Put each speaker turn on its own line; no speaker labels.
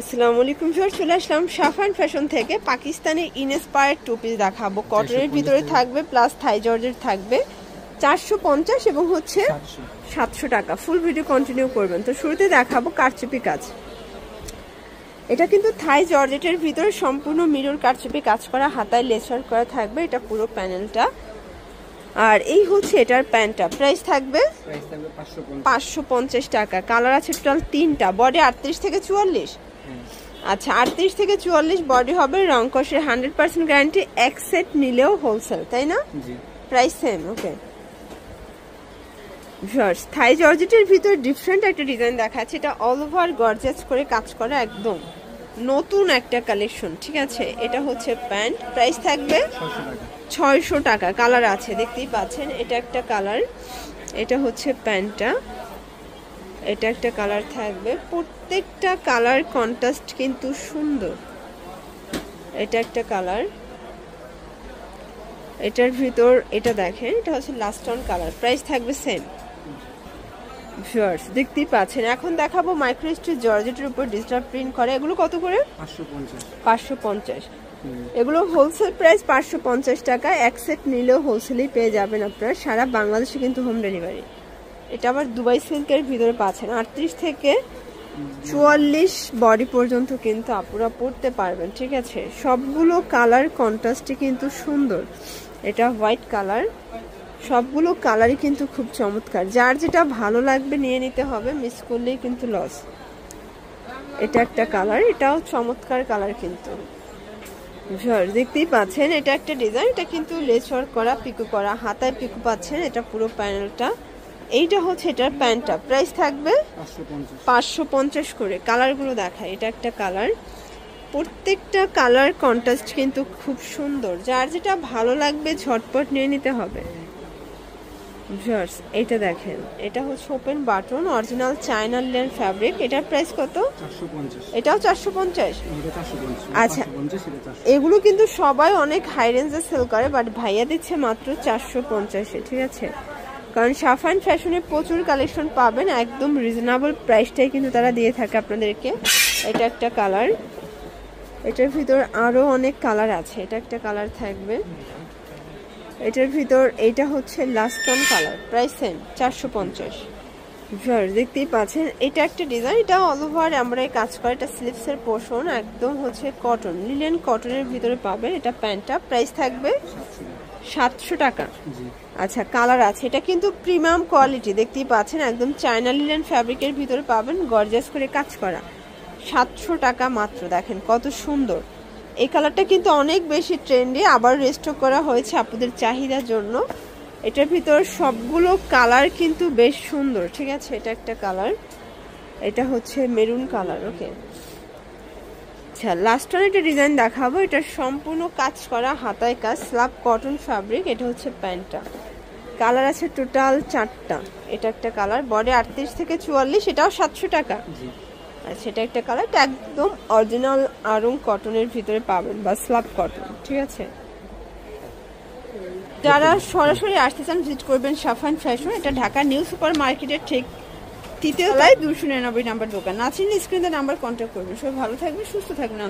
আসসালামু আলাইকুম ভিউয়ার্স, চলে আসলাম সাফান ফ্যাশন থেকে। পাকিস্তানি ইনস্পায়ার্ড টু পিস দেখাবো। কটনের ভিতরে থাকবে, প্লাস থাই জর্জেট থাকবে। 450 এবং হচ্ছে 700 টাকা। ফুল ভিডিও কন্টিনিউ করবেন। তো শুরুতে দেখাবো কারচুপি কাজ। এটা কিন্তু থাই জর্জেটের ভিতরে সম্পূর্ণ মিরর কারচুপি কাজ করা, হাতায় লেসার করা থাকবে এটা পুরো প্যানেলটা। আর এই হচ্ছে এটার প্যান্টটা, প্রাইস থাকবে 550 টাকা। কালার আছে টোটাল 3টা, বডি 38 থেকে 44। আচ্ছা, 38 থেকে 44 বডি হবে। রং কষের 100% গ্যারান্টি। এক সেট নিলেও হোলসেল, তাই না? Price same. ওকে ভিউয়ার্স, থাই জর্জেটের ভিতর ডিফারেন্ট একটা ডিজাইন দেখাচ্ছে। এটা অল ওভার গর্জিয়াস করে কাজ করা, একদম নতুন একটা কালেকশন। ঠিক আছে, এটা হচ্ছে প্যান্ট, প্রাইস থাকবে 600 টাকা। কালার আছে দেখতেই পাচ্ছেন, এটা একটা কালার, এটা হচ্ছে প্যান্টটা, এটা একটা কালার থাকবে। প্রত্যেকটা কালার কন্ট্রাস্ট কিন্তু সুন্দর। এটা একটা কালার, এটার ভিতর এটা দেখেন, এটা হচ্ছে লাস্ট অন কালার, প্রাইস থাকবে সেম। ভিউয়ার্স দেখতেই পাচ্ছেন। এখন দেখাবো মাইক্রো স্টিচ জর্জেটের উপর ডিজিটাল প্রিন্ট করে। এগুলো কত করে? 550। এগুলো হোলসেল প্রাইস 550 টাকা। এক সেট নিলেও হোলসেলেই পেয়ে যাবেন আপনারা। সারা বাংলাদেশে কিন্তু হোম ডেলিভারি। এটা আবার দুবাই সিল্কের ভিতরে পাচ্ছেন। 38 থেকে 44 বডি পর্যন্ত কিন্তু আপুরা পরতে পারবেন। ঠিক আছে, সবগুলো কালার কন্ট্রাস্টে কিন্তু সুন্দর। এটা হোয়াইট কালার, সবগুলো কালারই কিন্তু খুব চমৎকার। যার যেটা ভালো লাগবে নিয়ে নিতে হবে, মিস করলেই কিন্তু লস। এটা একটা কালার, এটাও চমৎকার কালার কিন্তু। দেখতেই পাচ্ছেন, এটা একটা ডিজাইন। এটা কিন্তু লেস ওয়ার্ক করা, পিকো করা, হাতায় পিকো পাচ্ছেন। এটা পুরো প্যানেলটা। এইটা হচ্ছে এটার প্যান্টটা, প্রাইস থাকবে 550 করে। কালারগুলো দেখায়, এটা একটা কালার। প্রত্যেকটা কালার কন্ট্রাস্ট কিন্তু খুব সুন্দর। যার যেটা ভালো লাগবে ঝটপট নিয়ে নিতে হবে। ভিউয়ার্স এটা দেখেন, এটা হচ্ছে open button, original China linen fabric. এটার প্রাইস কত? 450। এটাও 450। আচ্ছা, এগুলো কিন্তু সবাই অনেক হাই রেঞ্জে সেল করে, বাট ভাইয়া দিচ্ছে মাত্র 450-এ। ঠিক আছে, কারণ সাফান ফ্যাশনে প্রচুর কালেকশন পাবেন, একদম রিজনেবল প্রাইসটাই কিন্তু তারা দিয়ে থাকে আপনাদেরকে। এটা একটা কালার, এটার ভিতর আরো অনেক কালার আছে। এটা একটা কালার থাকবে, এটার ভিতর এইটা হচ্ছে last on colour, price same 450। দেখতেই পাচ্ছেন, এটা একটা ডিজাইন। এটা অল ওভার আমরা কাজ করা, এটা স্লিভসের পোর্শন, একদম হচ্ছে কটন, লিনেন কটনের ভিতরে পাবেন। এটা প্যান্টটা, প্রাইস থাকবে 700 টাকা। আচ্ছা, কালার আছে। এটা কিন্তু প্রিমিয়াম কোয়ালিটি, দেখতেই পাচ্ছেন, একদম চায়না লিনেন ফ্যাব্রিকের ভিতরে পাবেন, গর্জিয়াস করে কাজ করা। 700 টাকা মাত্র। দেখেন কত সুন্দর। এই কালারটা কিন্তু অনেক বেশি ট্রেন্ডি, আবার রেস্টক করা হয়েছে আপনাদের চাহিদার জন্য। এটার ভিতর সবগুলো কালার কিন্তু বেশ সুন্দর। ঠিক আছে, এটা একটা কালার, এটা হচ্ছে মেরুন কালার। ওকে, আচ্ছা, লাস্ট ওয়ান একটা ডিজাইন দেখাবো। এটা সম্পূর্ণ কাজ করা, হাতায় কাজ, স্ল্যাব কটন ফ্যাব্রিক। এটা হচ্ছে প্যান্টটা। কালার আছে টোটাল 4টা। এটা একটা কালার, বডি 38 থেকে 44, এটাও 700 টাকা। আচ্ছা, এটা একটা কালার, এটা একদম অরিজিনাল আরং কটনের ভিতরে পাবেন, বা স্ল্যাব কটন। ঠিক আছে, যারা সরাসরি আসতে চান ভিজিট করবেন সাফান ফ্যাশন। এটা ঢাকা নিউ সুপার মার্কেটের ঠিক 3য় তলায় 299 নাম্বার দোকান। নাচিন স্ক্রিনে নাম্বার কন্ট্যাক্ট করবেন। সবাই ভালো থাকবেন, সুস্থ থাকবেন।